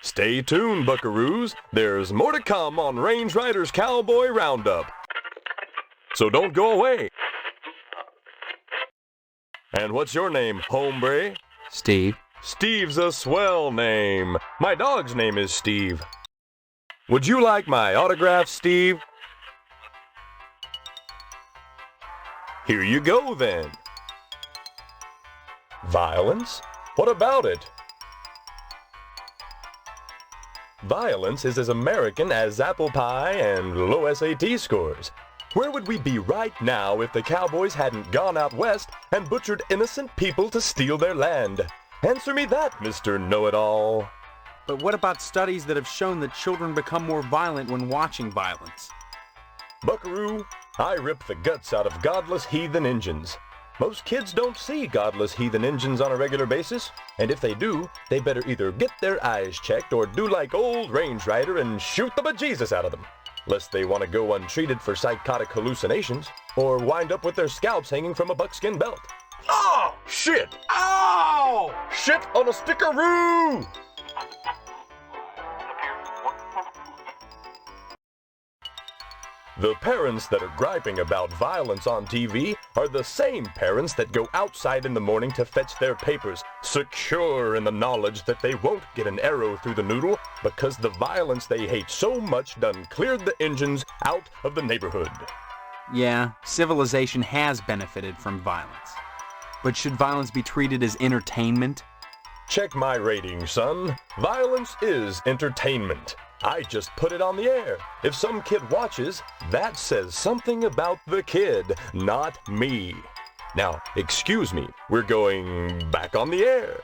Stay tuned, buckaroos. There's more to come on Range Riders Cowboy Roundup. So don't go away. And what's your name, hombre? Steve. Steve's a swell name. My dog's name is Steve. Would you like my autograph, Steve? Here you go, then. Violence? What about it? Violence is as American as apple pie and low SAT scores. Where would we be right now if the cowboys hadn't gone out west and butchered innocent people to steal their land? Answer me that, Mr. Know-It-All. But what about studies that have shown that children become more violent when watching violence? Buckaroo, I rip the guts out of godless heathen Injuns. Most kids don't see godless heathen Injuns on a regular basis, and if they do, they better either get their eyes checked or do like old Range Rider and shoot the bejesus out of them, lest they want to go untreated for psychotic hallucinations, or wind up with their scalps hanging from a buckskin belt. Oh, shit! Ow! Shit on a stickaroo! The parents that are griping about violence on TV are the same parents that go outside in the morning to fetch their papers, secure in the knowledge that they won't get an arrow through the noodle because the violence they hate so much done cleared the Injuns out of the neighborhood. Yeah, civilization has benefited from violence. But should violence be treated as entertainment? Check my rating, son. Violence is entertainment. I just put it on the air. If some kid watches, that says something about the kid, not me. Now, excuse me, we're going back on the air.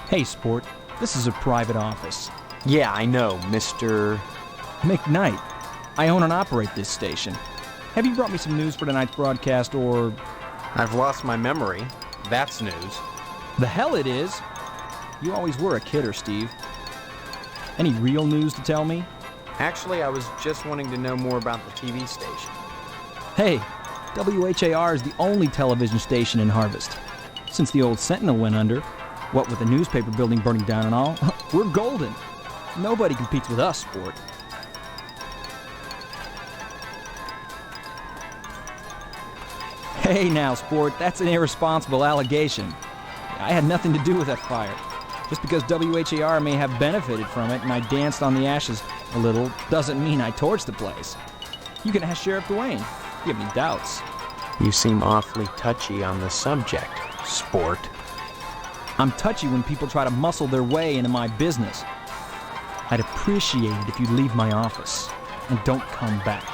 Hey, Sport. This is a private office. Yeah, I know, Mr. McKnight. I own and operate this station. Have you brought me some news for tonight's broadcast, or... I've lost my memory. That's news. The hell it is! You always were a kidder, Steve. Any real news to tell me? Actually, I was just wanting to know more about the TV station. Hey, WHAR is the only television station in Harvest. Since the old Sentinel went under, what with the newspaper building burning down and all, we're golden. Nobody competes with us, Sport. Hey now, Sport, that's an irresponsible allegation. I had nothing to do with that fire. Just because WHAR may have benefited from it and I danced on the ashes a little doesn't mean I torched the place. You can ask Sheriff Dwayne if you have any doubts. You seem awfully touchy on the subject, Sport. I'm touchy when people try to muscle their way into my business. I'd appreciate it if you'd leave my office and don't come back.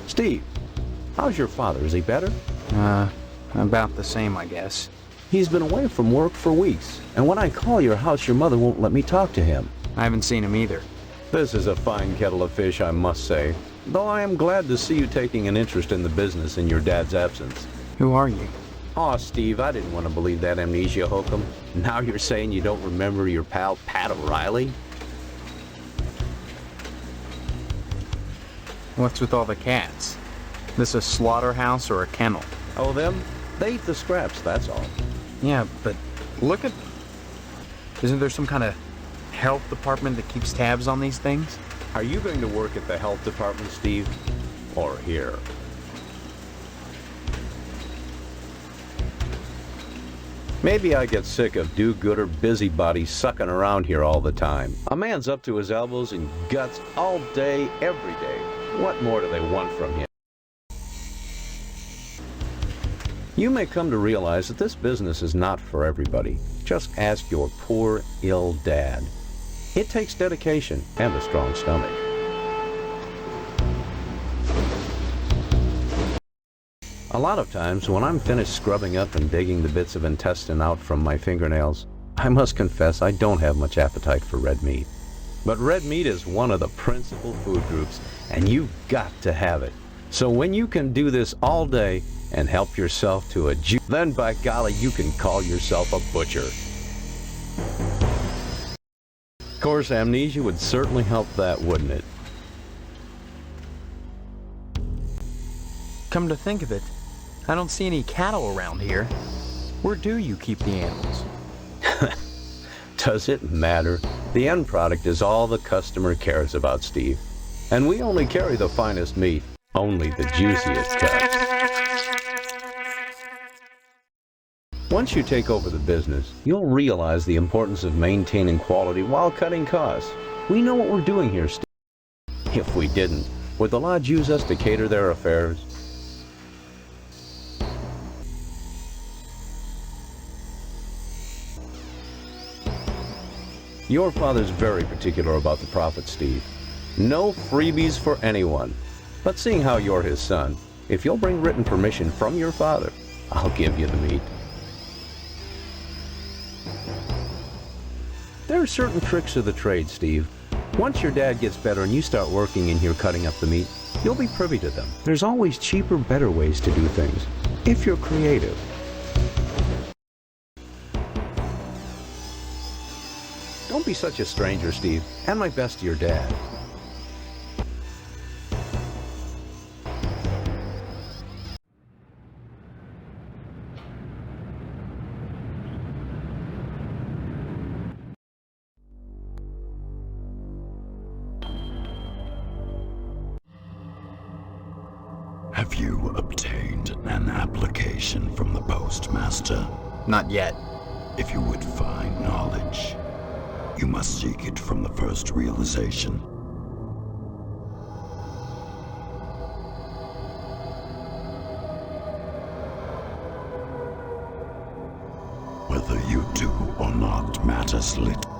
Steve, how's your father? Is he better? About the same, I guess. He's been away from work for weeks, and when I call your house, your mother won't let me talk to him. I haven't seen him either. This is a fine kettle of fish, I must say, though I am glad to see you taking an interest in the business in your dad's absence. Who are you? Aw, Steve, I didn't want to believe that amnesia hokum. Now you're saying you don't remember your pal Pat O'Reilly? What's with all the cats? This a slaughterhouse or a kennel? Oh, them? They eat the scraps, that's all. Yeah, but look at... Isn't there some kind of health department that keeps tabs on these things? Are you going to work at the health department, Steve? Or here? Maybe I get sick of do-gooder busybodies sucking around here all the time. A man's up to his elbows in guts all day, every day. What more do they want from him? You may come to realize that this business is not for everybody. Just ask your poor, ill dad. It takes dedication and a strong stomach. A lot of times, when I'm finished scrubbing up and digging the bits of intestine out from my fingernails, I must confess I don't have much appetite for red meat. But red meat is one of the principal food groups, and you've got to have it. So when you can do this all day and help yourself to a then by golly, you can call yourself a butcher. Of course, amnesia would certainly help that, wouldn't it? Come to think of it, I don't see any cattle around here. Where do you keep the animals? Does it matter? The end product is all the customer cares about, Steve. And we only carry the finest meat, only the juiciest cuts. Once you take over the business, you'll realize the importance of maintaining quality while cutting costs. We know what we're doing here, Steve. If we didn't, would the lodge use us to cater their affairs? Your father's very particular about the profit, Steve. No freebies for anyone. But seeing how you're his son, if you'll bring written permission from your father, I'll give you the meat. There are certain tricks of the trade, Steve. Once your dad gets better and you start working in here cutting up the meat, you'll be privy to them. There's always cheaper, better ways to do things, if you're creative. Don't be such a stranger, Steve, and my best to your dad. Have you obtained an application from the postmaster? Not yet. If you would find knowledge, you must seek it from the first realization. Whether you do or not matters little.